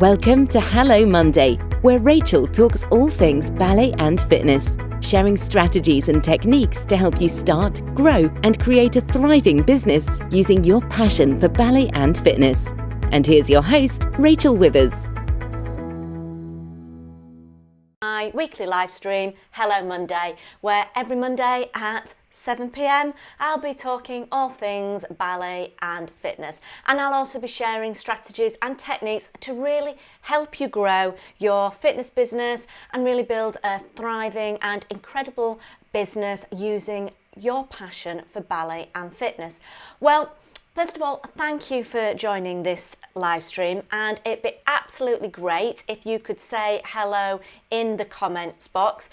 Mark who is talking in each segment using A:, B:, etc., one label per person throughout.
A: Welcome to Hello Monday, where Rachel talks all things ballet and fitness, sharing strategies and techniques to help you start, grow, and create a thriving business using your passion for ballet and fitness. And here's your host, Rachel Withers.
B: My weekly live stream, Hello Monday, where every Monday at 7 p.m. I'll be talking all things ballet and fitness, and I'll also be sharing strategies and techniques to really help you grow your fitness business and really build a thriving and incredible business using your passion for ballet and fitness. Well, first of all, thank you for joining this live stream, and it'd be absolutely great if you could say hello in the comments box.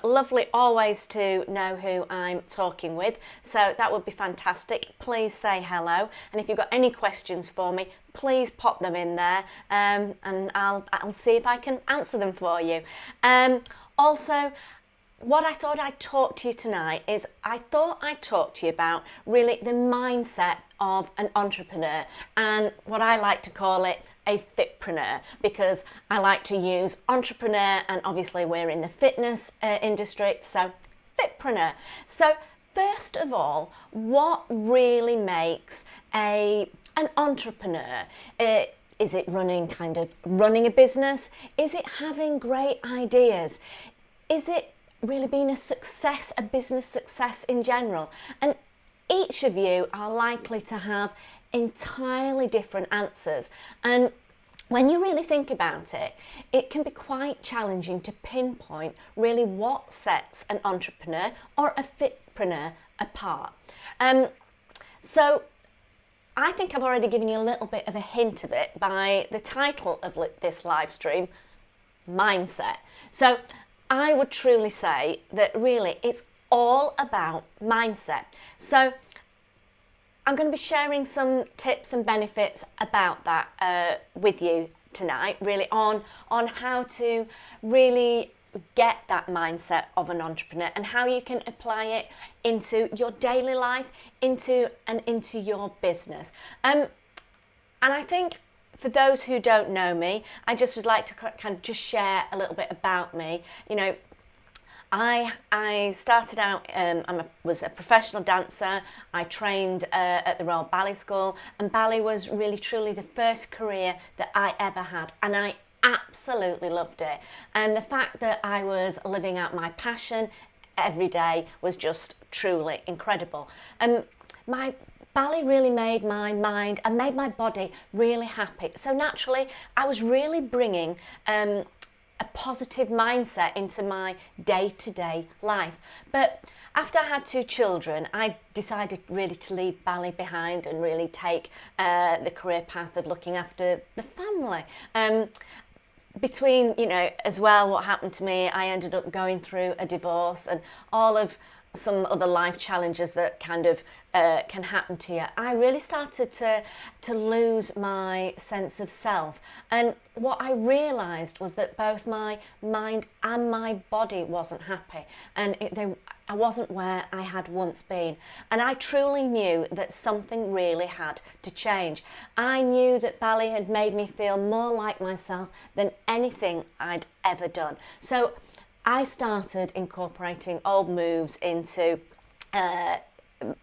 B: Lovely always to know who I'm talking with, so that would be fantastic. Please say hello, and if you've got any questions for me, please pop them in there, and I'll see if I can answer them for you. Also, what I thought I'd talk to you tonight is I thought I'd talk to you about really the mindset of an entrepreneur, and what I like to call it a FITPreneur, because I like to use entrepreneur, and obviously we're in the fitness industry, so FITPreneur. So first of all, what really makes an entrepreneur? Is it running a business? Is it having great ideas? Is it really being a success, a business success in general? And each of you are likely to have entirely different answers. And when you really think about it, it can be quite challenging to pinpoint really what sets an entrepreneur or a FITPreneur apart. So I think I've already given you a little bit of a hint of it by the title of this live stream, Mindset. So I would truly say that really it's all about mindset. So I'm going to be sharing some tips and benefits about that with you tonight, really on how to really get that mindset of an entrepreneur and how you can apply it into your daily life, into your business. And I think for those who don't know me, I just would like to kind of just share a little bit about me. You know, I started out, was a professional dancer. I trained at the Royal Ballet School, and ballet was really truly the first career that I ever had, and I absolutely loved it. And the fact that I was living out my passion every day was just truly incredible. And my ballet really made my mind and made my body really happy. So naturally, I was really bringing a positive mindset into my day-to-day life. But after I had 2 children, I decided really to leave ballet behind and really take the career path of looking after the family. Between, as well, what happened to me, I ended up going through a divorce and all of some other life challenges that kind of can happen to you. I really started to lose my sense of self, and what I realised was that both my mind and my body wasn't happy, and I wasn't where I had once been, and I truly knew that something really had to change. I knew that ballet had made me feel more like myself than anything I'd ever done. So I started incorporating old moves into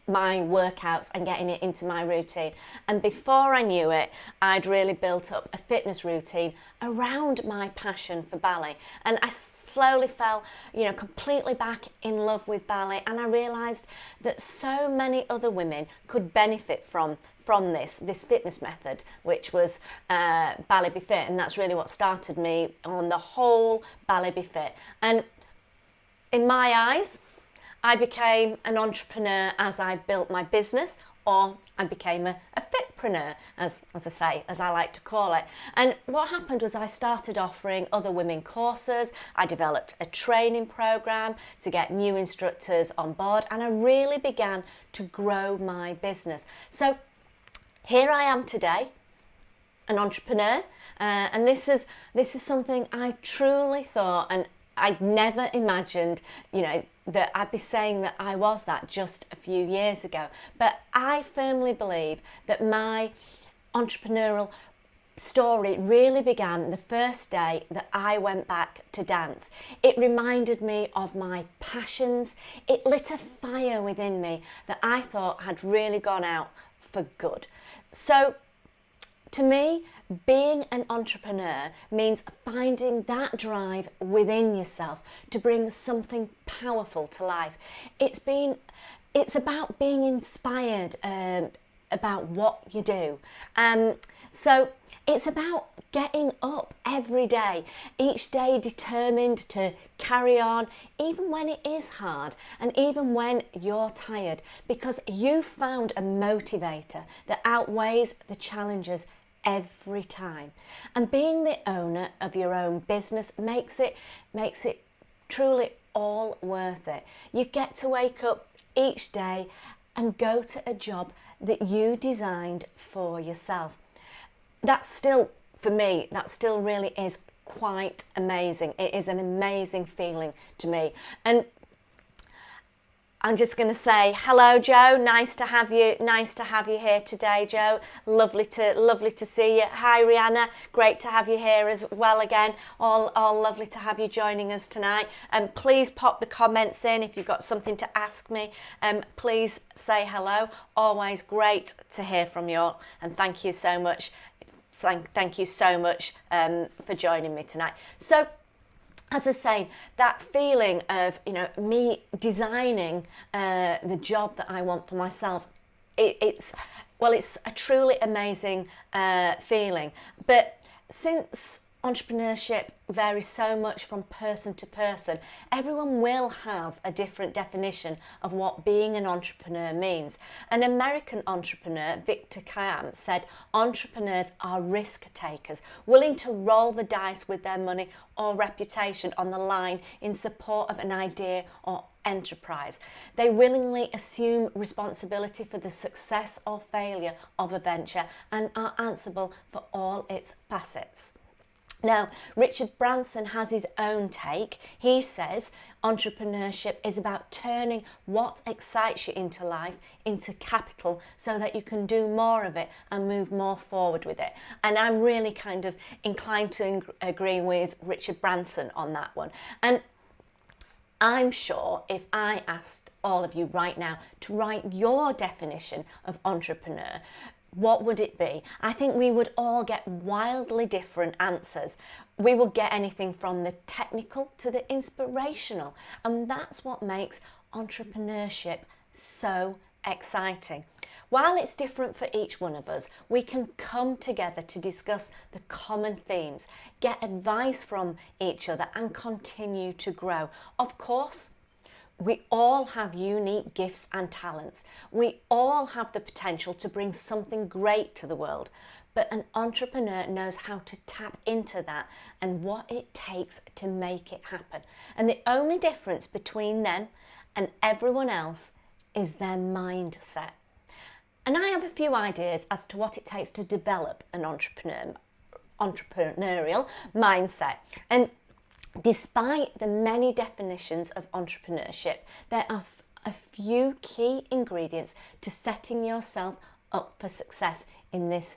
B: my workouts and getting it into my routine. And before I knew it, I'd really built up a fitness routine around my passion for ballet. And I slowly fell, completely back in love with ballet. And I realised that so many other women could benefit from this fitness method, which was Ballet Be Fit. And that's really what started me on the whole Ballet Be Fit. And in my eyes, I became an entrepreneur as I built my business, or I became a FITPreneur, as I like to call it. And what happened was I started offering other women courses. I developed a training program to get new instructors on board, and I really began to grow my business. So here I am today, an entrepreneur, and this is something I truly thought, and I'd never imagined, that I'd be saying that I was that just a few years ago. But I firmly believe that my entrepreneurial story really began the first day that I went back to dance. It reminded me of my passions. It lit a fire within me that I thought had really gone out for good. So to me, being an entrepreneur means finding that drive within yourself to bring something powerful to life. It's about being inspired about what you do. So it's about getting up every day, each day determined to carry on, even when it is hard and even when you're tired, because you found a motivator that outweighs the challenges every time. And being the owner of your own business makes it truly all worth it. You get to wake up each day and go to a job that you designed for yourself. That's still, for me, that still really is quite amazing. It is an amazing feeling to me. And I'm just going to say hello, Joe. Nice to have you. Nice to have you here today, Joe. Lovely to see you. Hi, Rihanna. Great to have you here as well again. All lovely to have you joining us tonight. Please pop the comments in if you've got something to ask me. Please say hello. Always great to hear from you all. And thank you so much. Thank you so much for joining me tonight. So, as I was saying, that feeling of, me designing the job that I want for myself, it's a truly amazing feeling. But since entrepreneurship varies so much from person to person, everyone will have a different definition of what being an entrepreneur means. An American entrepreneur, Victor Kiam, said entrepreneurs are risk takers, willing to roll the dice with their money or reputation on the line in support of an idea or enterprise. They willingly assume responsibility for the success or failure of a venture and are answerable for all its facets. Now, Richard Branson has his own take. He says entrepreneurship is about turning what excites you into life into capital so that you can do more of it and move more forward with it. And I'm really kind of inclined to agree with Richard Branson on that one. And I'm sure if I asked all of you right now to write your definition of entrepreneur, what would it be? I think we would all get wildly different answers. We would get anything from the technical to the inspirational. And that's what makes entrepreneurship so exciting. While it's different for each one of us, we can come together to discuss the common themes, get advice from each other and continue to grow. Of course, we all have unique gifts and talents. We all have the potential to bring something great to the world. But an entrepreneur knows how to tap into that and what it takes to make it happen. And the only difference between them and everyone else is their mindset. And I have a few ideas as to what it takes to develop an entrepreneurial mindset. And despite the many definitions of entrepreneurship, there are a few key ingredients to setting yourself up for success in this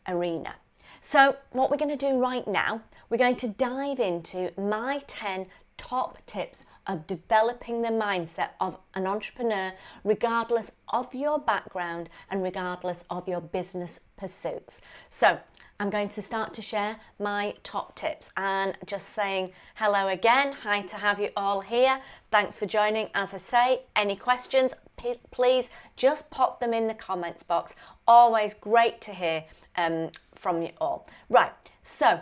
B: arena. So what we're going to do right now, we're going to dive into my 10 top tips of developing the mindset of an entrepreneur, regardless of your background and regardless of your business pursuits. So I'm going to start to share my top tips and just saying hello again. Hi to have you all here. Thanks for joining. As I say, any questions, please just pop them in the comments box. Always great to hear from you all. Right, so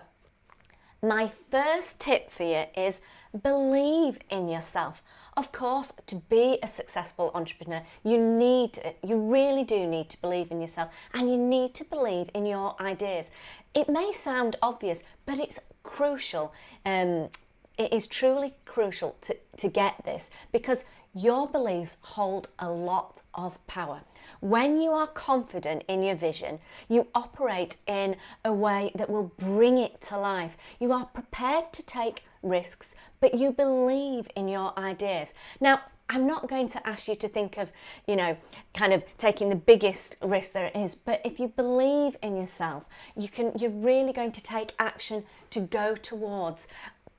B: my first tip for you is believe in yourself. Of course, to be a successful entrepreneur, you really do need to believe in yourself and you need to believe in your ideas. It may sound obvious, but it's crucial. It is truly crucial to get this because your beliefs hold a lot of power. When you are confident in your vision, you operate in a way that will bring it to life. You are prepared to take risks, but you believe in your ideas. Now, I'm not going to ask you to think of, kind of taking the biggest risk there is, but if you believe in yourself, you're really going to take action to go towards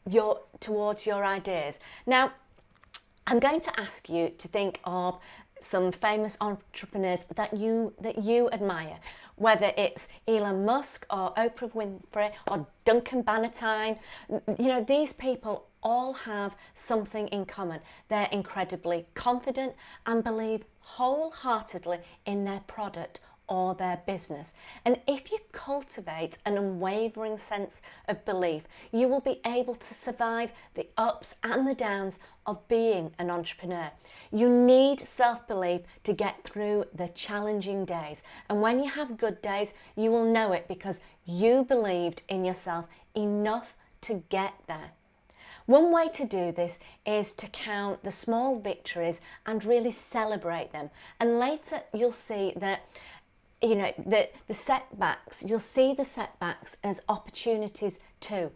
B: your ideas. Now, I'm going to ask you to think of some famous entrepreneurs that you admire, whether it's Elon Musk or Oprah Winfrey or Duncan Bannatyne. These people all have something in common. They're incredibly confident and believe wholeheartedly in their product or their business. And if you cultivate an unwavering sense of belief, you will be able to survive the ups and the downs of being an entrepreneur. You need self-belief to get through the challenging days. And when you have good days, you will know it because you believed in yourself enough to get there. One way to do this is to count the small victories and really celebrate them. And later you'll see that the setbacks, you'll see the setbacks as opportunities too.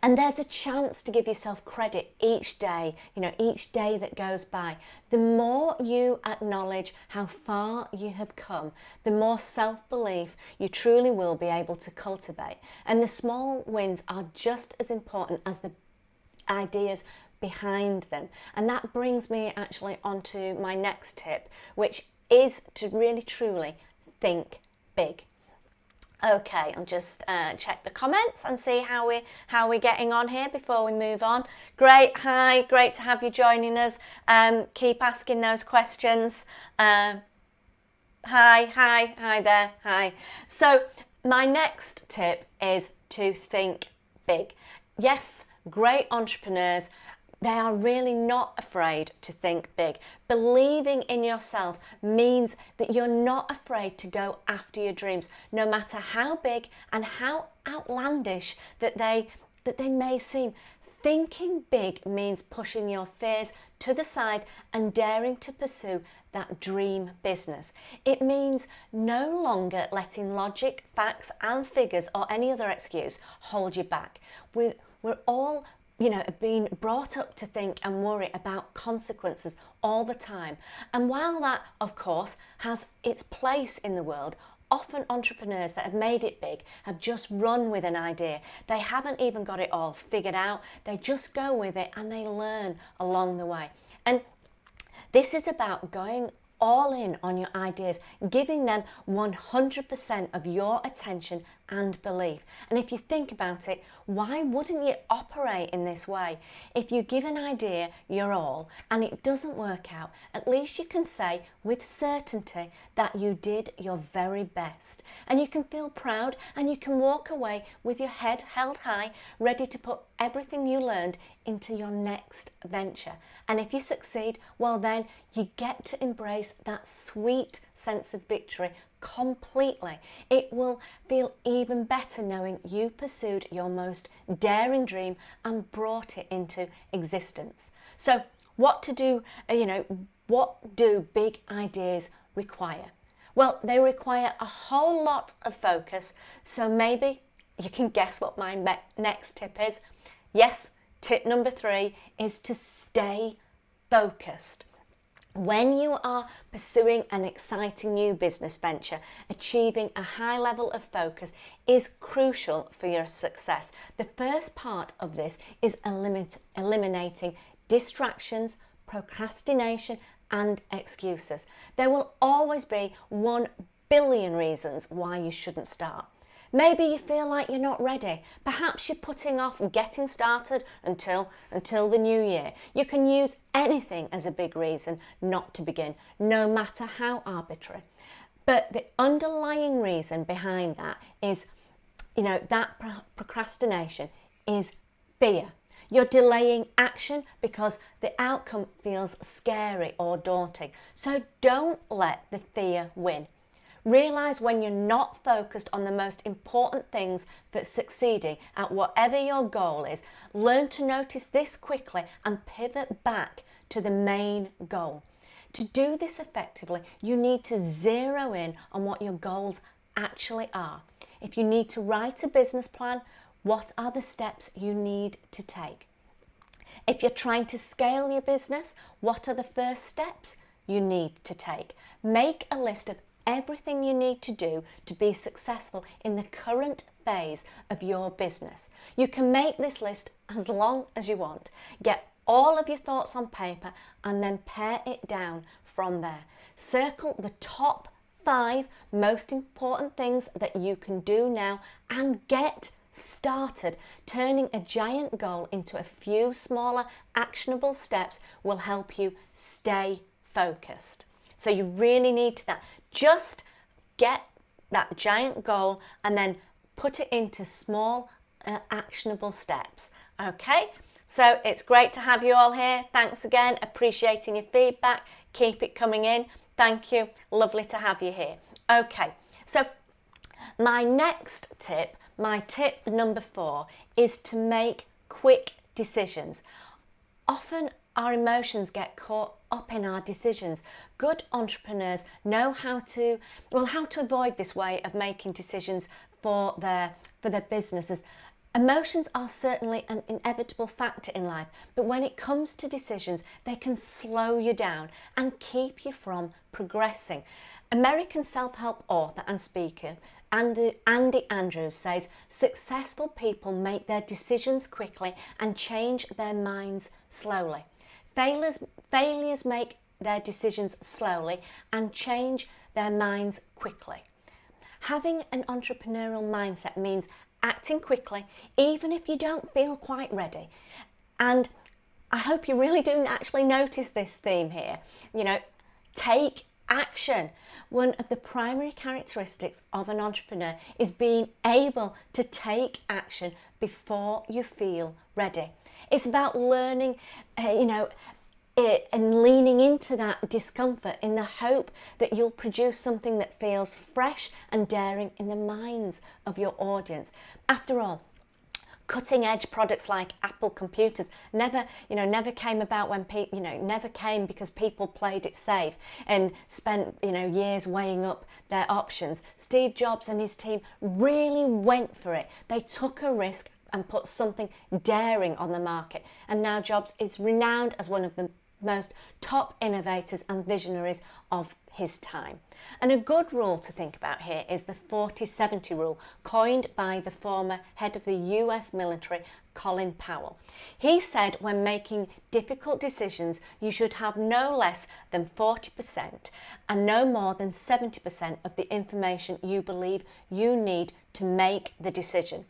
B: And there's a chance to give yourself credit each day, each day that goes by. The more you acknowledge how far you have come, the more self-belief you truly will be able to cultivate. And the small wins are just as important as the ideas behind them. And that brings me actually onto my next tip, which is to really truly think big. Okay, I'll just check the comments and see how we're getting on here before we move on. Great, hi, great to have you joining us. Keep asking those questions. Hi there, hi. So my next tip is to think big. Yes, great entrepreneurs, they are really not afraid to think big. Believing in yourself means that you're not afraid to go after your dreams, no matter how big and how outlandish that they may seem. Thinking big means pushing your fears to the side and daring to pursue that dream business. It means no longer letting logic, facts and figures or any other excuse hold you back. We're all being brought up to think and worry about consequences all the time. And while that, of course, has its place in the world, often entrepreneurs that have made it big have just run with an idea. They haven't even got it all figured out. They just go with it and they learn along the way. And this is about going all in on your ideas, giving them 100% of your attention and belief. And if you think about it, why wouldn't you operate in this way? If you give an idea your all and it doesn't work out, at least you can say with certainty that you did your very best. And you can feel proud and you can walk away with your head held high, ready to put everything you learned into your next venture. And if you succeed, well then you get to embrace that sweet sense of victory completely. It will feel even better knowing you pursued your most daring dream and brought it into existence. So what do big ideas require? Well, they require a whole lot of focus. So maybe you can guess what my next tip is. Yes, tip number 3 is to stay focused. When you are pursuing an exciting new business venture, achieving a high level of focus is crucial for your success. The first part of this is eliminating distractions, procrastination, and excuses. There will always be 1 billion reasons why you shouldn't start. Maybe you feel like you're not ready. Perhaps you're putting off getting started until the new year. You can use anything as a big reason not to begin, no matter how arbitrary. But the underlying reason behind that is, that procrastination is fear. You're delaying action because the outcome feels scary or daunting. So don't let the fear win. Realise when you're not focused on the most important things for succeeding at whatever your goal is. Learn to notice this quickly and pivot back to the main goal. To do this effectively, you need to zero in on what your goals actually are. If you need to write a business plan, what are the steps you need to take? If you're trying to scale your business, what are the first steps you need to take? Make a list of everything you need to do to be successful in the current phase of your business. You can make this list as long as you want. Get all of your thoughts on paper and then pare it down from there. Circle the top 5 most important things that you can do now and get started. Turning a giant goal into a few smaller actionable steps will help you stay focused. So you really need to just get that giant goal and then put it into small actionable steps. Okay, so it's great to have you all here. Thanks again, appreciating your feedback. Keep it coming in. Thank you, lovely to have you here. Okay, so my next tip, my tip number 4, is to make quick decisions. Often our emotions get caught up in our decisions. Good entrepreneurs know how to avoid this way of making decisions for their businesses. Emotions are certainly an inevitable factor in life, but when it comes to decisions, they can slow you down and keep you from progressing. American self-help author and speaker Andy Andrews says, successful people make their decisions quickly and change their minds slowly. Failures make their decisions slowly and change their minds quickly. Having an entrepreneurial mindset means acting quickly, even if you don't feel quite ready. And I hope you really do actually notice this theme here. Take action. One of the primary characteristics of an entrepreneur is being able to take action before you feel ready. It's about learning, and leaning into that discomfort in the hope that you'll produce something that feels fresh and daring in the minds of your audience. After all, cutting edge products like Apple computers never came about when never came because people played it safe and spent years weighing up their options. Steve Jobs and his team really went for it. They took a risk and put something daring on the market, and now Jobs is renowned as one of the most top innovators and visionaries of his time. And a good rule to think about here is the 40-70 rule, coined by the former head of the US military, Colin Powell. He said when making difficult decisions, you should have no less than 40% and no more than 70% of the information you believe you need to make the decision.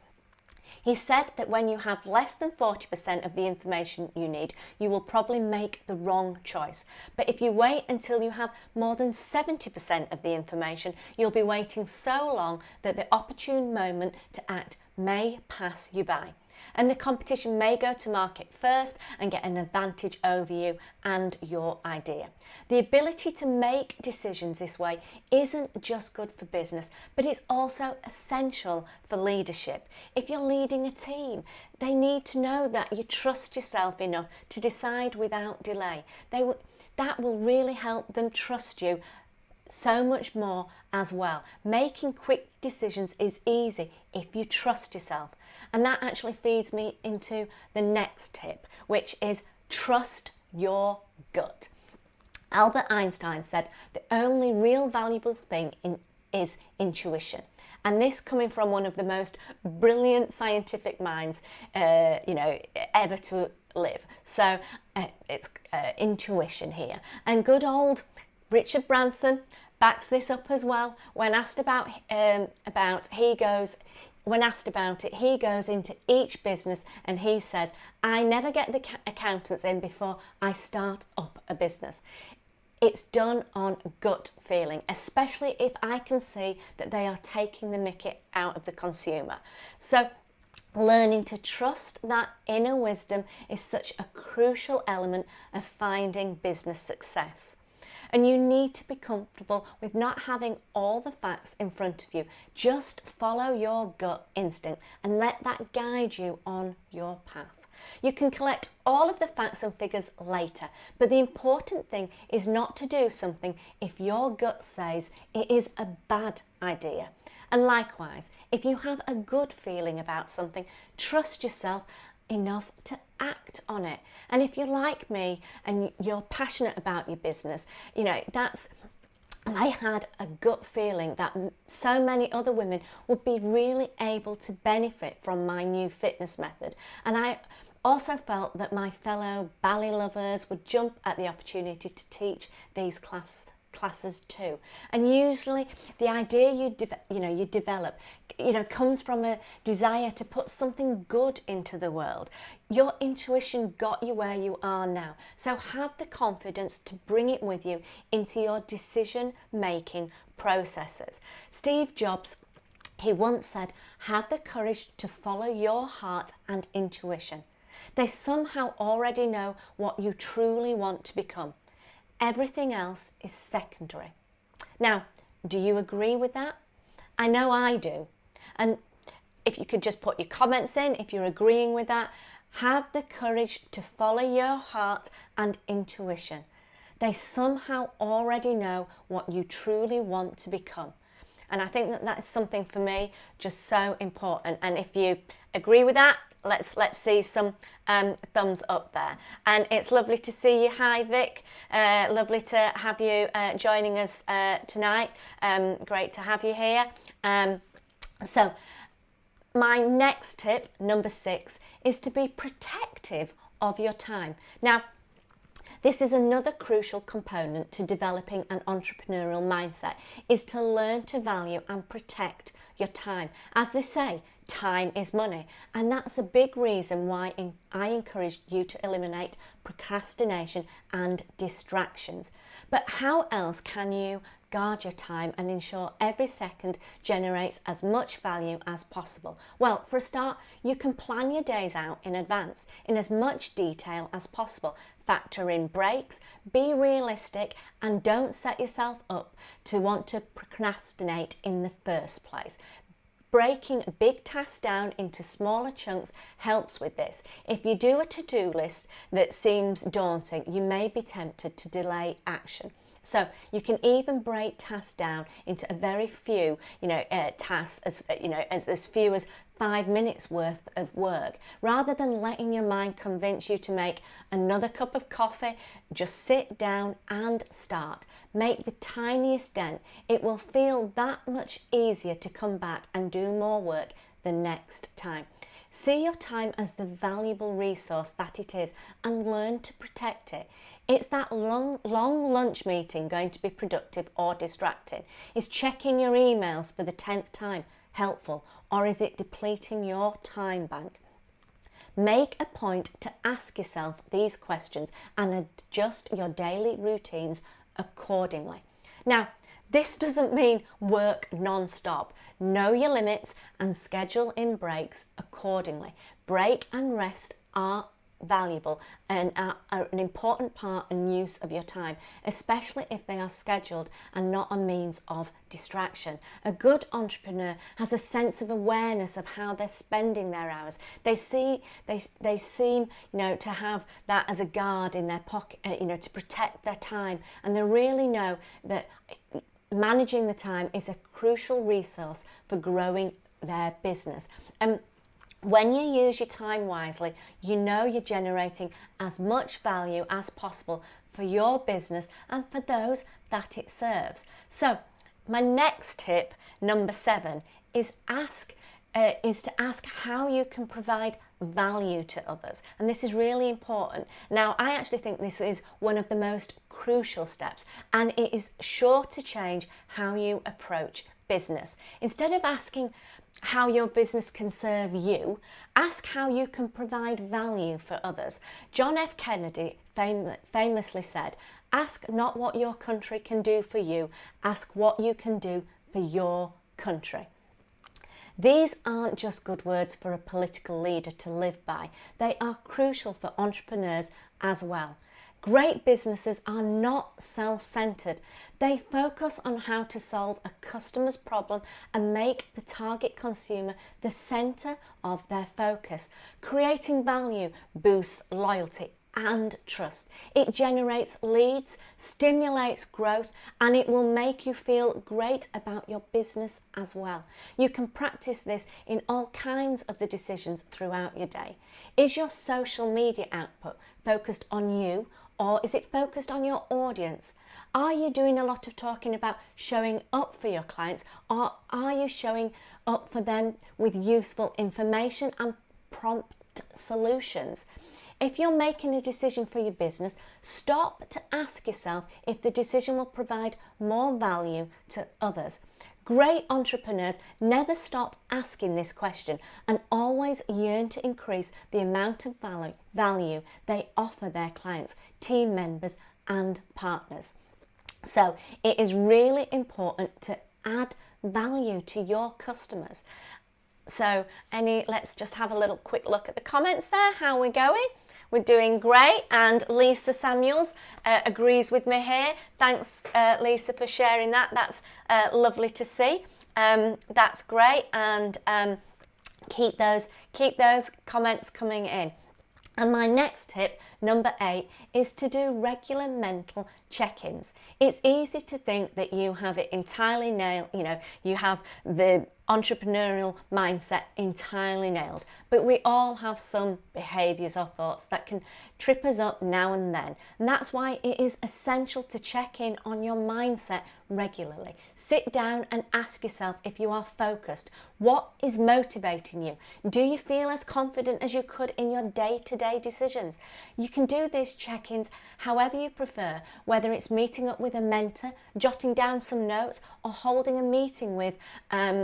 B: He said that when you have less than 40% of the information you need, you will probably make the wrong choice. But if you wait until you have more than 70% of the information, you'll be waiting so long that the opportune moment to act may pass you by. And the competition may go to market first and get an advantage over you and your idea. The ability to make decisions this way isn't just good for business, but it's also essential for leadership. If you're leading a team, they need to know that you trust yourself enough to decide without delay. That will really help them trust you so much more as well. Making quick decisions is easy if you trust yourself. And that actually feeds me into the next tip, which is trust your gut. Albert Einstein said the only real valuable thing is intuition. And this coming from one of the most brilliant scientific minds, ever to live. So it's intuition here. And good old Richard Branson backs this up as well. When asked about it, he goes into each business and he says, I never get the accountants in before I start up a business. It's done on gut feeling, especially if I can see that they are taking the mickey out of the consumer. So learning to trust that inner wisdom is such a crucial element of finding business success. And you need to be comfortable with not having all the facts in front of you. Just follow your gut instinct and let that guide you on your path. You can collect all of the facts and figures later, but the important thing is not to do something if your gut says it is a bad idea. And likewise, if you have a good feeling about something, trust yourself enough to act on it. And if you're like me and you're passionate about your business, I had a gut feeling that so many other women would be really able to benefit from my new fitness method. And I also felt that my fellow ballet lovers would jump at the opportunity to teach these classes too. And usually the idea you develop comes from a desire to put something good into the world. Your intuition got you where you are now, so have the confidence to bring it with you into your decision making processes. Steve Jobs, he once said, have the courage to follow your heart and intuition. They somehow already know what you truly want to become. Everything else is secondary. Now, do you agree with that? I know I do. And if you could just put your comments in, if you're agreeing with that, have the courage to follow your heart and intuition. They somehow already know what you truly want to become. And I think that is something for me just so important. And if you agree with that, let's see some thumbs up there. And it's lovely to see you. Hi Vic, lovely to have you joining us tonight. Great to have you here. So my next tip, number 6, is to be protective of your time. Now, this is another crucial component to developing an entrepreneurial mindset, is to learn to value and protect your time. As they say, time is money, and that's a big reason why I encourage you to eliminate procrastination and distractions. But how else can you guard your time and ensure every second generates as much value as possible? Well, for a start, you can plan your days out in advance in as much detail as possible. Factor in breaks, be realistic, and don't set yourself up to want to procrastinate in the first place. Breaking big tasks down into smaller chunks helps with this. If you do a to-do list that seems daunting, you may be tempted to delay action. So you can even break tasks down into a very few, tasks as few as 5 minutes worth of work. Rather than letting your mind convince you to make another cup of coffee, just sit down and start. Make the tiniest dent. It will feel that much easier to come back and do more work the next time. See your time as the valuable resource that it is and learn to protect it. It's that long lunch meeting going to be productive or distracting? Is checking your emails for the 10th time helpful, or is it depleting your time bank? Make a point to ask yourself these questions and adjust your daily routines accordingly. Now, this doesn't mean work non-stop. Know your limits and schedule in breaks accordingly. Break and rest are valuable and are an important part and use of your time, especially if they are scheduled and not a means of distraction. A good entrepreneur has a sense of awareness of how they're spending their hours. They seem to have that as a guard in their pocket, to protect their time, and they really know that managing the time is a crucial resource for growing their business. When you use your time wisely, you know you're generating as much value as possible for your business and for those that it serves. So my next tip, number 7, is to ask how you can provide value to others. And this is really important. Now, I actually think this is one of the most crucial steps, and it is sure to change how you approach business. Instead of asking how your business can serve you, ask how you can provide value for others. John F. Kennedy famously said, "Ask not what your country can do for you, ask what you can do for your country." These aren't just good words for a political leader to live by. They are crucial for entrepreneurs as well. Great businesses are not self-centered. They focus on how to solve a customer's problem and make the target consumer the center of their focus. Creating value boosts loyalty and trust. It generates leads, stimulates growth, and it will make you feel great about your business as well. You can practice this in all kinds of the decisions throughout your day. Is your social media output focused on you, or is it focused on your audience? Are you doing a lot of talking about showing up for your clients, or are you showing up for them with useful information and prompt solutions? If you're making a decision for your business, stop to ask yourself if the decision will provide more value to others. Great entrepreneurs never stop asking this question and always yearn to increase the amount of value they offer their clients, team members, and partners. So it is really important to add value to your customers. So let's just have a little quick look at the comments there. How are we going? We're doing great, and Lisa Samuels agrees with me here. Thanks, Lisa, for sharing that. That's lovely to see. That's great, and keep those comments coming in. And my next tip, number 8, is to do regular mental check-ins. It's easy to think that you have it entirely nailed, you have the entrepreneurial mindset entirely nailed, but we all have some behaviours or thoughts that can trip us up now and then, and that's why it is essential to check in on your mindset regularly. Sit down and ask yourself if you are focused. What is motivating you? Do you feel as confident as you could in your day-to-day decisions? You can do these check-ins however you prefer, whether it's meeting up with a mentor, jotting down some notes, or holding a meeting with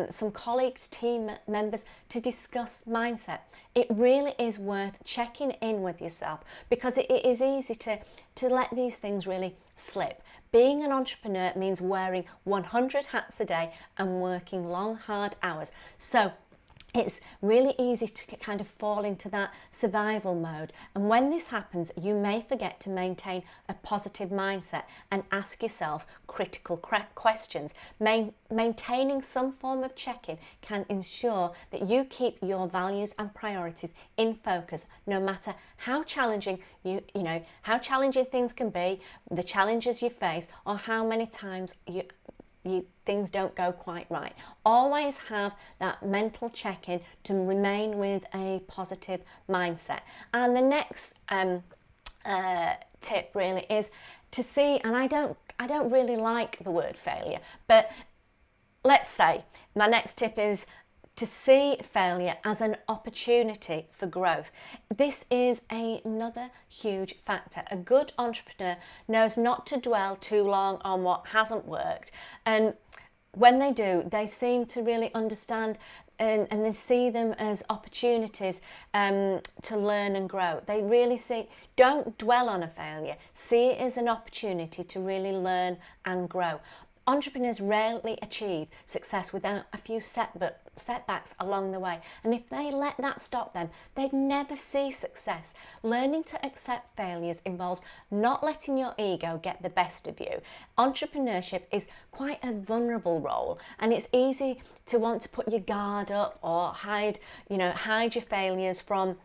B: some colleagues, team members to discuss mindset. It really is worth checking in with yourself, because it is easy to let these things really slip. Being an entrepreneur means wearing 100 hats a day and working long, hard hours. So it's really easy to kind of fall into that survival mode. And when this happens, you may forget to maintain a positive mindset and ask yourself critical questions. Maintaining some form of check-in can ensure that you keep your values and priorities in focus, no matter how challenging how challenging things can be, the challenges you face, or how many times things don't go quite right. Always have that mental check-in to remain with a positive mindset. And the next tip really is to see, and I don't really like the word failure, but let's say my next tip is to see failure as an opportunity for growth. This is another huge factor. A good entrepreneur knows not to dwell too long on what hasn't worked, and when they do, they seem to really understand and they see them as opportunities to learn and grow. They really don't dwell on a failure, see it as an opportunity to really learn and grow. Entrepreneurs rarely achieve success without a few setbacks along the way. And if they let that stop them, they'd never see success. Learning to accept failures involves not letting your ego get the best of you. Entrepreneurship is quite a vulnerable role, and it's easy to want to put your guard up or hide your failures from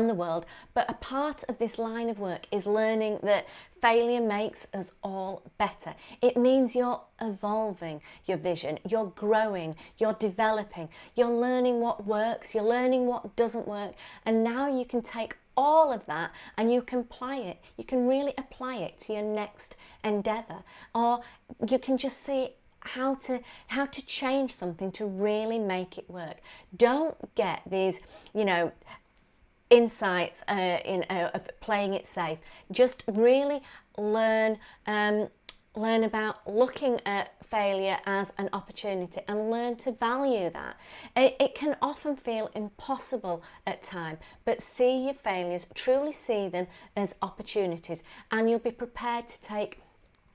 B: the world. But a part of this line of work is learning that failure makes us all better. It means you're evolving your vision, you're growing, you're developing, you're learning what works, you're learning what doesn't work, and now you can take all of that and you can apply it. You can really apply it to your next endeavour, or you can just see how to change something to really make it work. Don't get these, insights of playing it safe. Just really learn about looking at failure as an opportunity and learn to value that. It can often feel impossible at times, but see your failures, truly see them as opportunities, and you'll be prepared to take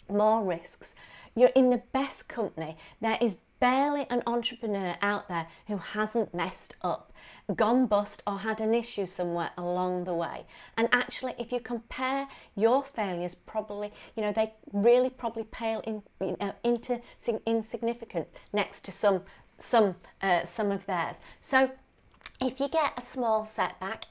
B: more risks. You're in the best company. There is barely an entrepreneur out there who hasn't messed up, gone bust, or had an issue somewhere along the way. And actually, if you compare your failures, probably, they really probably pale into insignificant next to some of theirs. So if you get a small setback,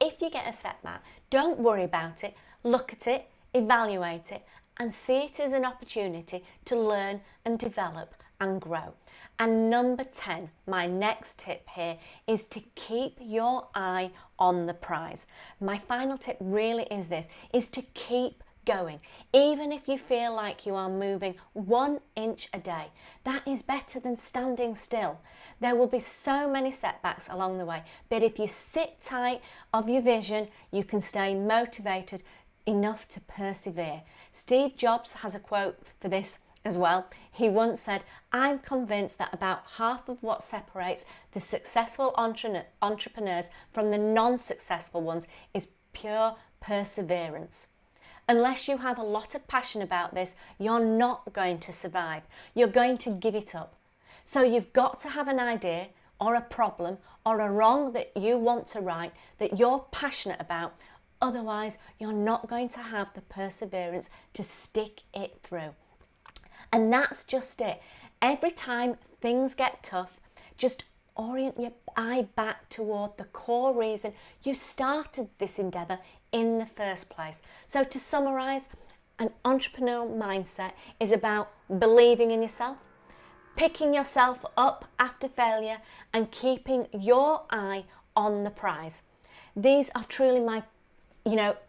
B: don't worry about it. look at it, evaluate it, and see it as an opportunity to learn and develop and grow. And number 10, my next tip here, is to keep your eye on the prize. My final tip really is this, is to keep going. Even if you feel like you are moving 1 inch a day, that is better than standing still. There will be so many setbacks along the way, but if you sit tight of your vision, you can stay motivated enough to persevere. Steve Jobs has a quote for this as well. He once said, "I'm convinced that about half of what separates the successful entrepreneurs from the non-successful ones is pure perseverance." Unless you have a lot of passion about this, you're not going to survive. You're going to give it up. So you've got to have an idea or a problem or a wrong that you want to right, that you're passionate about. Otherwise, you're not going to have the perseverance to stick it through. And that's just it. Every time things get tough, just orient your eye back toward the core reason you started this endeavour in the first place. So to summarise, an entrepreneurial mindset is about believing in yourself, picking yourself up after failure, and keeping your eye on the prize. These are truly my,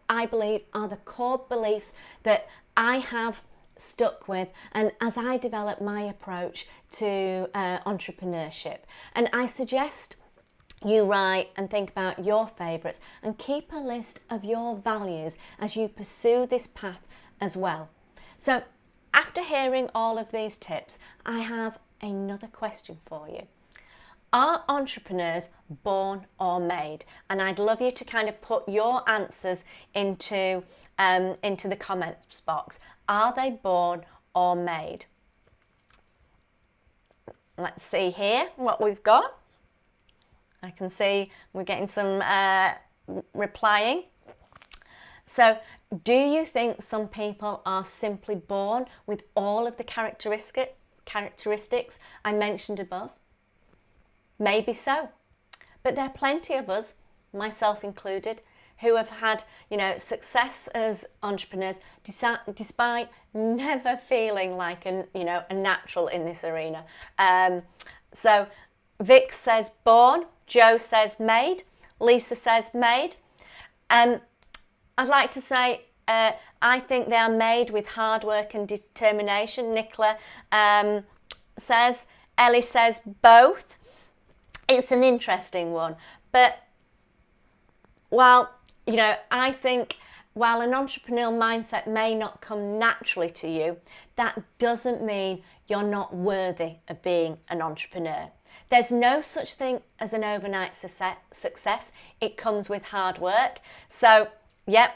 B: I believe are the core beliefs that I have stuck with, and as I develop my approach to entrepreneurship. And I suggest you write and think about your favourites and keep a list of your values as you pursue this path as well. So after hearing all of these tips, I have another question for you. Are entrepreneurs born or made? And I'd love you to kind of put your answers into the comments box. Are they born or made? Let's see here what we've got. I can see we're getting some replying. So, do you think some people are simply born with all of the characteristics I mentioned above? Maybe so. But there are plenty of us, myself included, who have had, success as entrepreneurs despite never feeling like a natural in this arena. So Vic says born, Joe says made, Lisa says made. I'd like to say I think they are made with hard work and determination. Nicola says, Ellie says both. It's an interesting one, but I think while an entrepreneurial mindset may not come naturally to you, that doesn't mean you're not worthy of being an entrepreneur. There's no such thing as an overnight success. It comes with hard work. So,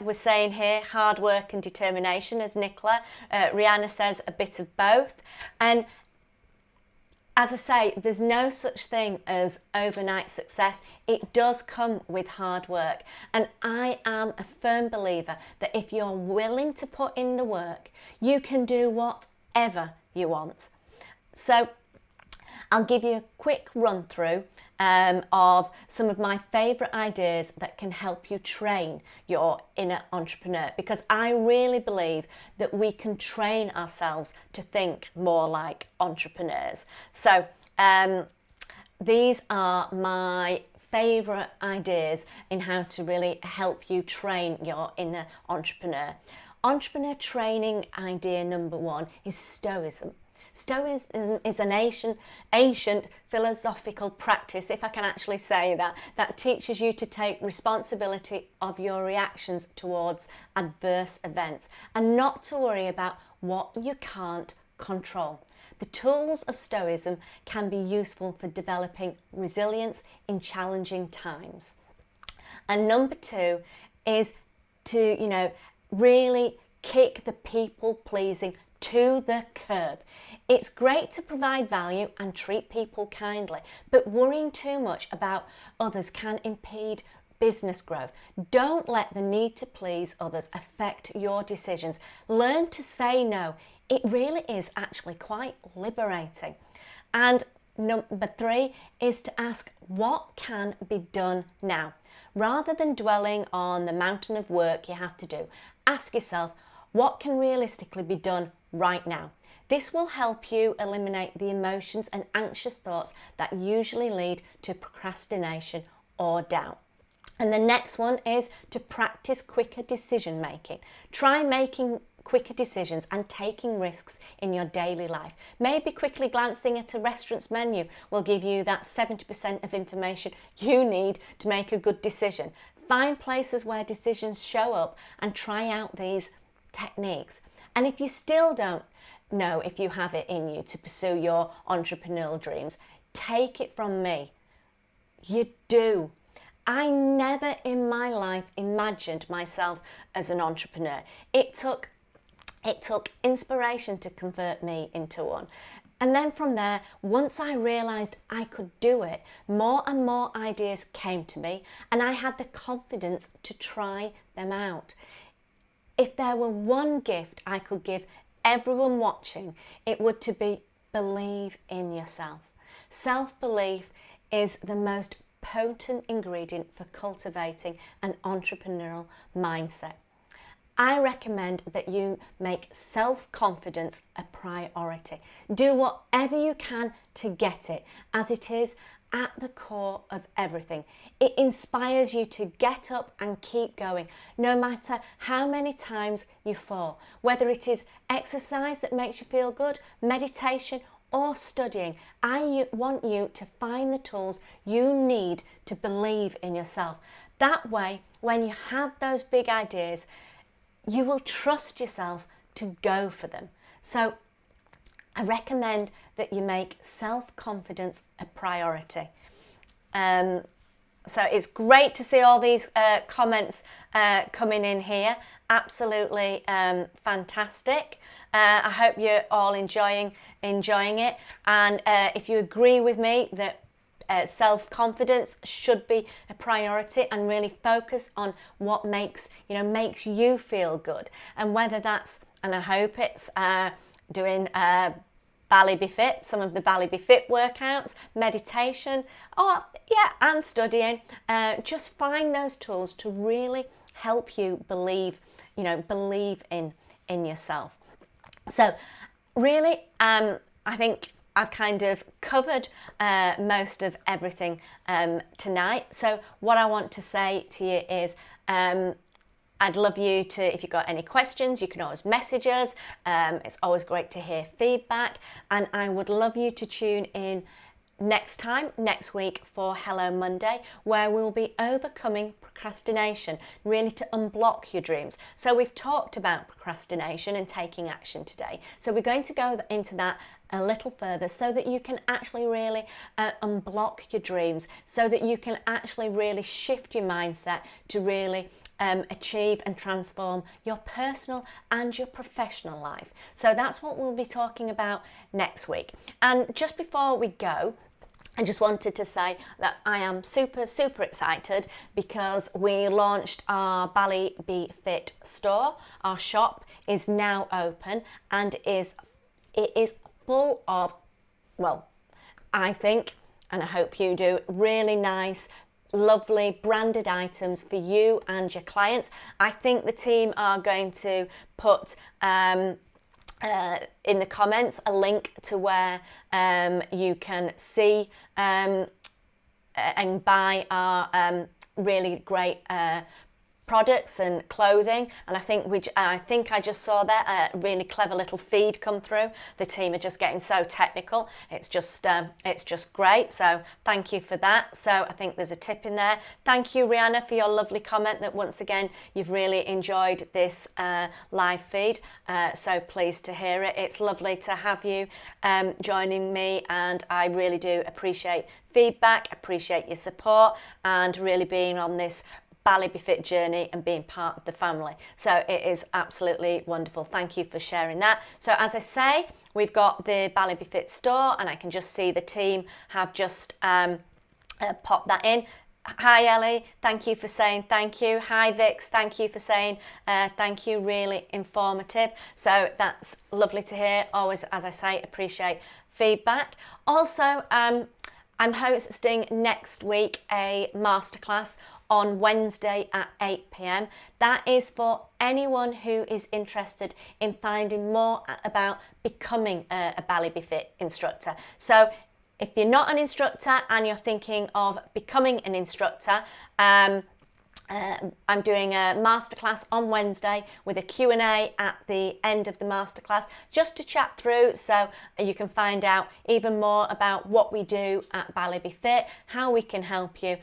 B: we're saying here hard work and determination, as Nicola. Rihanna says a bit of both. And as I say, there's no such thing as overnight success. It does come with hard work. And I am a firm believer that if you're willing to put in the work, you can do whatever you want. So I'll give you a quick run through of some of my favourite ideas that can help you train your inner entrepreneur, because I really believe that we can train ourselves to think more like entrepreneurs. So these are my favourite ideas in how to really help you train your inner entrepreneur. Entrepreneur training idea number 1 is Stoicism. Stoicism is an ancient philosophical practice, if I can actually say that teaches you to take responsibility of your reactions towards adverse events and not to worry about what you can't control. The tools of Stoicism can be useful for developing resilience in challenging times. And number 2 is to, really kick the people-pleasing to the curb. It's great to provide value and treat people kindly, but worrying too much about others can impede business growth. Don't let the need to please others affect your decisions. Learn to say no. It really is actually quite liberating. And number 3 is to ask what can be done now. Rather than dwelling on the mountain of work you have to do, ask yourself, what can realistically be done right now? This will help you eliminate the emotions and anxious thoughts that usually lead to procrastination or doubt. And the next one is to practice quicker decision making. Try making quicker decisions and taking risks in your daily life. Maybe quickly glancing at a restaurant's menu will give you that 70% of information you need to make a good decision. Find places where decisions show up and try out these techniques. And if you still don't know if you have it in you to pursue your entrepreneurial dreams, take it from me. You do. I never in my life imagined myself as an entrepreneur. It took inspiration to convert me into one. And then from there, once I realised I could do it, more and more ideas came to me and I had the confidence to try them out. If there were one gift I could give everyone watching, it would to be believe in yourself. Self-belief is the most potent ingredient for cultivating an entrepreneurial mindset. I recommend that you make self-confidence a priority. Do whatever you can to get it, as it is at the core of everything. It inspires you to get up and keep going, no matter how many times you fall. Whether it is exercise that makes you feel good, meditation, or studying, I want you to find the tools you need to believe in yourself. That way, when you have those big ideas, you will trust yourself to go for them. So I recommend that you make self-confidence a priority. So it's great to see all these comments coming in here. Absolutely fantastic. I hope you're all enjoying it. And if you agree with me that self-confidence should be a priority and really focus on what makes you feel good, and whether that's, and I hope it's doing Bally Be Fit, some of the Bally Be Fit workouts, meditation, and studying. Just find those tools to really help you believe in yourself. So really, I think I've kind of covered most of everything tonight. So what I want to say to you is I'd love you to, if you've got any questions, you can always message us. It's always great to hear feedback. And I would love you to tune in next week for Hello Monday, where we'll be overcoming procrastination, really to unblock your dreams. So we've talked about procrastination and taking action today. So we're going to go into that a little further so that you can actually really unblock your dreams, so that you can actually really shift your mindset to really achieve and transform your personal and your professional life. So that's what we'll be talking about next week. And just before we go, I just wanted to say that I am super excited because we launched our Bally Be Fit store. Our shop is now open and it is full of, well, I think, and I hope you do, really nice, lovely branded items for you and your clients. I think the team are going to put in the comments a link to where you can see and buy our really great products and clothing. And I think I just saw that a really clever little feed come through. The team are just getting so technical. It's just great. So thank you for that. So I think there's a tip in there. Thank you, Rihanna, for your lovely comment that once again you've really enjoyed this live feed. So pleased to hear it. It's lovely to have you joining me, and I really do appreciate feedback, appreciate your support, and really being on this Bally Be Fit journey and being part of the family. So it is absolutely wonderful. Thank you for sharing that. So as I say, we've got the Bally Be Fit store, and I can just see the team have just popped that in. Hi Ellie, thank you for saying thank you. Hi Vix, thank you for saying thank you, really informative. So that's lovely to hear. Always, as I say, appreciate feedback. Also, I'm hosting next week a masterclass on Wednesday at 8 p.m. That is for anyone who is interested in finding more about becoming a Ballet Be Fit instructor. So if you're not an instructor and you're thinking of becoming an instructor, I'm doing a masterclass on Wednesday with a Q&A at the end of the masterclass just to chat through, so you can find out even more about what we do at Ballet Be Fit, how we can help you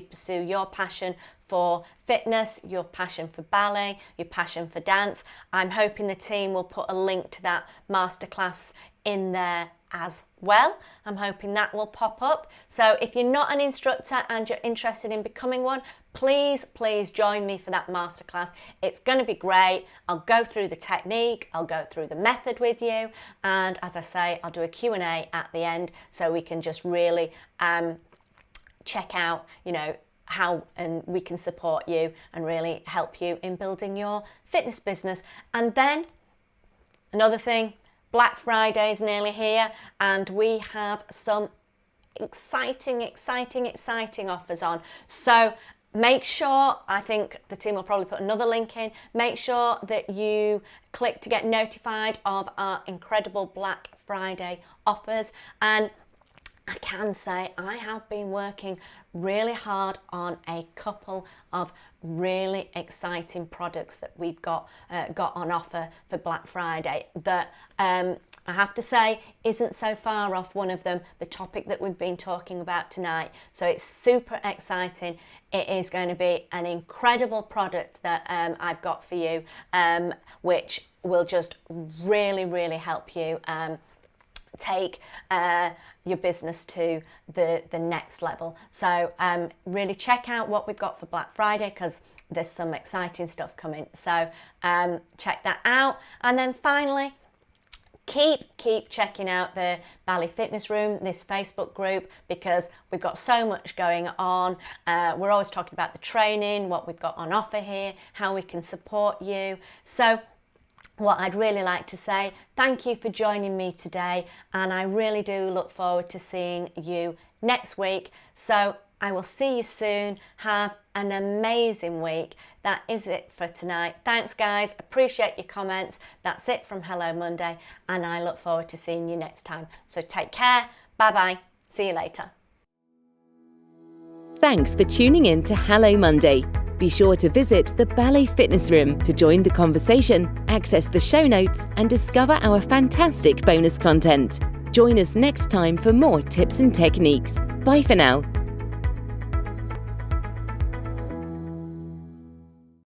B: pursue your passion for fitness, your passion for ballet, your passion for dance. I'm hoping the team will put a link to that masterclass in there as well. I'm hoping that will pop up. So if you're not an instructor and you're interested in becoming one, please join me for that masterclass. It's going to be great. I'll go through the technique, I'll go through the method with you, and as I say, I'll do a Q&A at the end so we can just really check out, how and we can support you and really help you in building your fitness business. And then another thing, Black Friday is nearly here and we have some exciting offers on. So make sure, I think the team will probably put another link in, make sure that you click to get notified of our incredible Black Friday offers. And I can say I have been working really hard on a couple of really exciting products that we've got on offer for Black Friday that I have to say isn't so far off one of them, the topic that we've been talking about tonight. So it's super exciting. It is going to be an incredible product that I've got for you, which will just really help you take your business to the next level. So really check out what we've got for Black Friday, because there's some exciting stuff coming. So check that out. And then finally, keep checking out the Ballet Fitness Room, this Facebook group, because we've got so much going on. We're always talking about the training, what we've got on offer here, how we can support you. So what I'd really like to say, thank you for joining me today, and I really do look forward to seeing you next week. So I will see you soon. Have an amazing week. That is it for tonight. Thanks guys, appreciate your comments. That's it from Hello Monday, and I look forward to seeing you next time. So take care, bye, see you later.
A: Thanks for tuning in to Hello Monday. Be sure to visit the Ballet Fitness Room to join the conversation, access the show notes, and discover our fantastic bonus content. Join us next time for more tips and techniques. Bye for now.